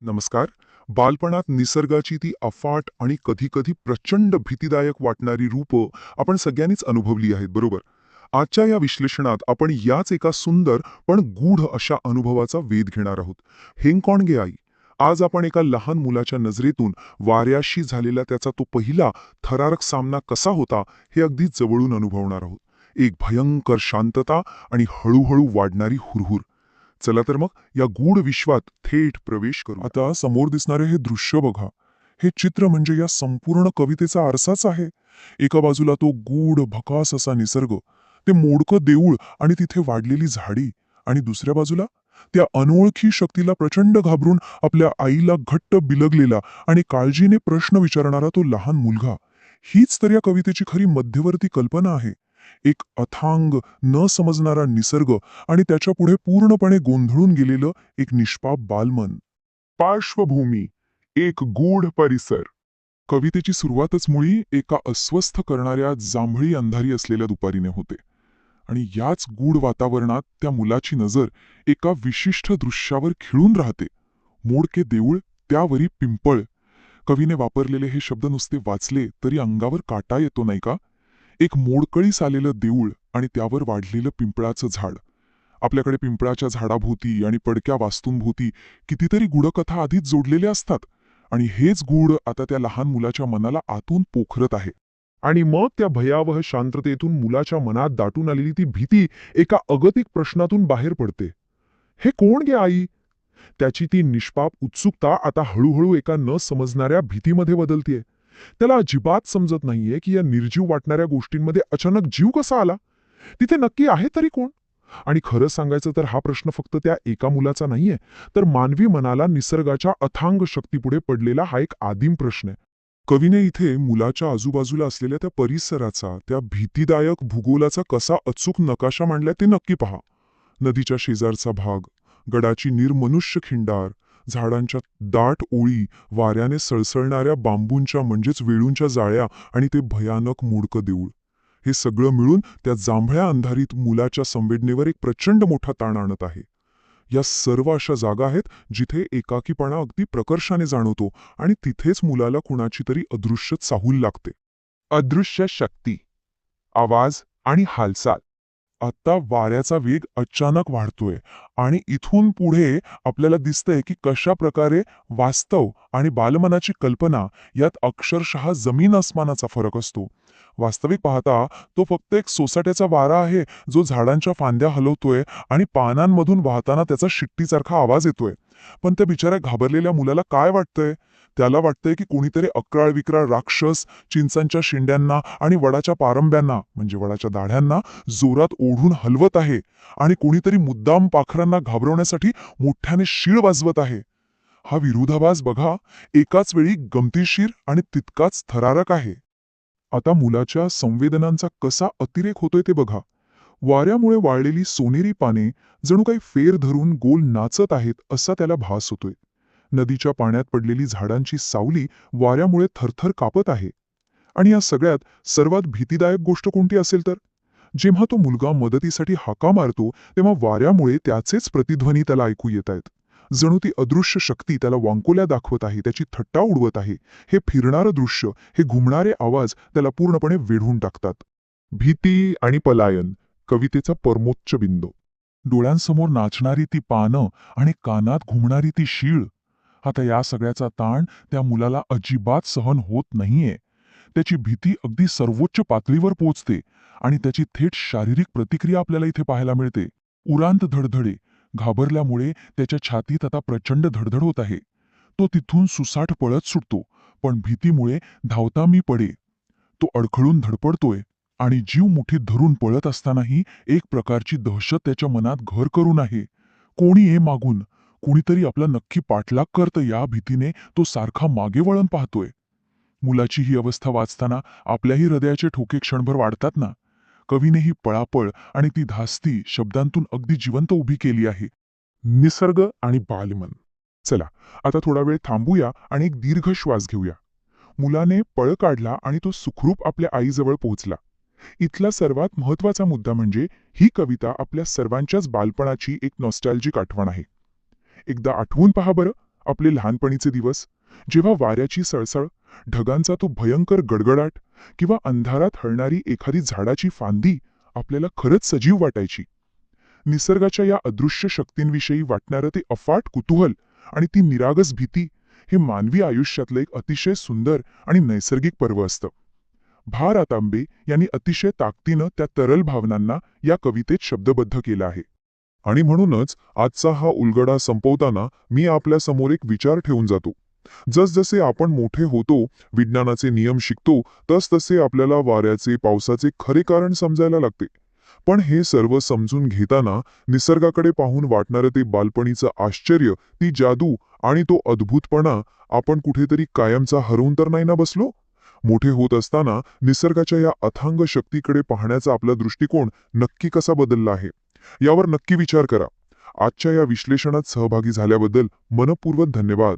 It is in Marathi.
नमस्कार. बालपणात निसर्गाची ती अफाट आणि कधी-कधी प्रचंड भीतीदायक वाटणारी रूपं आपण सगळ्यांनीच अनुभवली आहेत, बरोबर? आजच्या या विश्लेषणात आपण याच एका सुंदर पण गूढ अशा अनुभवाचा वेध घेणार आहोत. हेंग गे आई. आज आपण एका लहान मुलाच्या नजरेतून वाऱ्याशी झालेला त्याचा तो पहिला थरारक सामना कसा होता, हे अगदी जवळून अनुभवणार आहोत. एक भयंकर शांतता आणि हळूहळू वाढणारी हुरहुर. चला तर मग या गूढ विश्वात थेट प्रवेश करू. आता समोर दिसणारे हे दृश्य बघा. हे चित्र म्हणजे या संपूर्ण कवितेचा आरसाच आहे. एका बाजूला तो गूढ भकास असा निसर्ग, ते मोडकं देऊळ आणि तिथे वाढलेली झाडी, आणि दुसऱ्या बाजूला त्या अनोळखी शक्तीला प्रचंड घाबरून आपल्या आईला घट्ट बिलगलेला आणि काळजीने प्रश्न विचारणारा तो लहान मुलगा. हीच तर या कवितेची खरी मध्यवर्ती कल्पना आहे. एक अथांग, न समजणारा निसर्ग आणि त्याच्या पुढे पूर्णपणे गोंधळून गेलेलं एक निष्पाप बालमन. पार्श्वभूमी. एक गूढ परिसर. कवितेची सुरुवातच मुळी एका अस्वस्थ करणाऱ्या जांभळी अंधारी असलेल्या दुपारीने होते. आणि याच गूढ वातावरणात त्या मुलाची नजर एका विशिष्ट दृश्यावर खिळून राहते. मोडके देऊळ, त्यावरी पिंपळ. कवीने वापरलेले हे शब्द नुसते वाचले तरी अंगावर काटा येतो, नाही का? एक मोडकळीस आलेलं देऊळ आणि त्यावर वाढलेलं पिंपळाचं झाड. आपल्याकडे पिंपळाच्या झाडाभोवती आणि पडक्या वास्तूंभोवती कितीतरी गूढकथा आधीच जोडलेल्या असतात, आणि हेच गूढ आता त्या लहान मुलाच्या मनाला आतून पोखरत आहे. आणि मग त्या भयावह शांततेतून मुलाच्या मनात दाटून आलेली ती भीती एका अगतिक प्रश्नातून बाहेर पडते. हे कोण गे आई? त्याची ती निष्पाप उत्सुकता आता हळूहळू एका न समजणाऱ्या भीतीमध्ये बदलतीये. त्याला अजिबात समजत नाहीये की या निर्जीव वाटणाऱ्या गोष्टींमध्ये अचानक जीव कसा आला. तिथे नक्की आहे तरी कोण? आणि खरं सांगायचं तर हा प्रश्न फक्त त्या एका मुलाचा नाहीये, तर मानवी मनाला निसर्गाच्या अथांग शक्तीपुढे पडलेला हा एक आदिम प्रश्न आहे. कवीने इथे मुलाच्या आजूबाजूला असलेल्या त्या परिसराचा, त्या भीतीदायक भूगोलाचा कसा अचूक नकाशा मांडलाय ते नक्की पहा. नदीच्या शेजारचा भाग, गडाची निर्मनुष्य खिंडार, झाडांच्या दाट ओळी, वाऱ्याने सळसळणाऱ्या बांबूंच्या म्हणजेच वेळूंच्या जाळ्या आणि ते भयानक मोडकं देऊळ. हे सगळं मिळून त्या जांभळ्या अंधारीत मुलाच्या संवेदनेवर एक प्रचंड मोठा ताण आणत आहे. या सर्व अशा जागा आहेत जिथे एकाकीपणा अगदी प्रकर्षाने जाणवतो, आणि तिथेच मुलाला कुणाची तरी अदृश्य चाहूल लागते. अदृश्य शक्ती, आवाज आणि हालचाल. आता वाऱ्याचा वेग अचानक वाढतोय, आणि इथून पुढे आपल्याला दिसतंय की कशा प्रकारे वास्तव आणि बालमनाची कल्पना यात अक्षरशः जमीन अस्मानाचा फरक असतो. वास्तविक पाहता तो फक्त एक सोसाट्याचा वारा आहे, जो झाडांच्या फांद्या हलवतोय आणि पानांमधून वाहताना त्याचा शिट्टीसारखा आवाज येतोय. पण त्या बिचाऱ्या घाबरलेल्या मुलाला काय वाटतंय? त्याला वाटतंय की कोणीतरी अक्राळ विक्राळ राक्षस चिंचांच्या शिंड्यांना आणि वडाच्या पारंब्यांना म्हणजे वडाच्या दाढ्यांना जोरात ओढून हलवत आहे, आणि कोणीतरी मुद्दाम पाखरांना घाबरवण्यासाठी मोठ्याने शीळ वाजवत आहे. हा विरोधाभास बघा, एकाच वेळी गमतीशीर आणि तितकाच थरारक आहे. आता मुलाच्या संवेदनांचा कसा अतिरेक होतोय ते बघा. वाऱ्यामुळे वाळलेली सोनेरी पाने जणू काही फेर धरून गोल नाचत आहेत असा त्याला भास होतोय. नदीच्या पाण्यात पडलेली झाडांची सावली वाऱ्यामुळे थरथर कापत आहे. आणि या सगळ्यात सर्वात भीतीदायक गोष्ट कोणती असेल तर, जेव्हा तो मुलगा मदतीसाठी हाका मारतो तेव्हा वाऱ्यामुळे त्याचेच प्रतिध्वनी त्याला ऐकू येत आहेत. जणू ती अदृश्य शक्ती त्याला वांकोल्या दाखवत आहे, त्याची थट्टा उडवत आहे. हे फिरणारं दृश्य, हे घुमणारे आवाज त्याला पूर्णपणे वेढून टाकतात. भीती आणि पलायन, कवितेचा परमोच्च बिंदू. डोळ्यांसमोर नाचणारी ती पानं आणि कानात घुमणारी ती शीळ. आता या सगळ्याचा ताण त्या मुलाला अजिबात सहन होत नाहीये. त्याची भीती अगदी सर्वोच्च पातळीवर पोहोचते, आणि त्याची थेट शारीरिक प्रतिक्रिया आपल्याला इथे पाहायला मिळते. उरांत धडधडे. घाबरल्यामुळे त्याच्या छातीत आता प्रचंड धडधड होत आहे. तो तिथून सुसाट पळत सुटतो, पण भीतीमुळे धावता मी पडे. तो अडखळून धडपडतोय, आणि जीव मुठीत धरून पळत असतानाही एक प्रकारची दहशत त्याच्या मनात घर करून आहे. कोणी ये मागून, कुणीतरी आपला नक्की पाठलाग करतं या भीतीने तो सारखा मागे वळण पाहतोय. मुलाची ही अवस्था वाचताना आपल्याही हृदयाचे ठोके क्षणभर वाढतात ना. कवीने ही पळापळ आणि ती धास्ती शब्दांतून अगदी जिवंत उभी केली आहे. निसर्ग आणि बालमन. चला, आता थोडा वेळ थांबूया आणि एक दीर्घ श्वास घेऊया. मुलाने पळ काढला आणि तो सुखरूप आपल्या आईजवळ पोहोचला. इथला सर्वात महत्वाचा मुद्दा म्हणजे ही कविता आपल्या सर्वांच्याच बालपणाची एक नॉस्टॅल्जिक आठवण आहे. एकदा आठवून पहा बरं, आपले लहानपणीचे दिवस, जेव्हा वाऱ्याची सळसळ, ढगांचा तो भयंकर गडगडाट किंवा अंधारात हलणारी एखादी झाडाची फांदी आपल्याला खरंच सजीव वाटायची. निसर्गाच्या या अदृश्य शक्तींविषयी वाटणारं ते अफाट कुतूहल आणि ती निरागस भीती हे मानवी आयुष्यातलं एक अतिशय सुंदर आणि नैसर्गिक पर्व असतं. भा. रा. तांबे यांनी अतिशय ताकदीनं त्या तरल भावनांना या कवितेत शब्दबद्ध केलं आहे. आणि म्हणूनच आजचा हा उलगडा संपवताना मी आपल्यासमोर एक विचार ठेवून जातो. जसजसे आपण मोठे होतो, विज्ञानाचे नियम शिकतो, तसतसे आपल्याला वाऱ्याचे, पावसाचे खरे कारण समजायला लागते. पण हे सर्व समजून घेताना निसर्गाकडे पाहून वाटणारं ते बालपणीचं आश्चर्य, ती जादू आणि तो अद्भुतपणा आपण कुठेतरी कायमचा हरवून तर नाही ना बसलो? मोठे होत असताना निसर्गाच्या या अथांग शक्तीकडे पाहण्याचा आपला दृष्टिकोन नक्की कसा बदलला आहे, यावर नक्की विचार करा. आजच्या या विश्लेषणात सहभागी झाल्याबद्दल मनःपूर्वक धन्यवाद.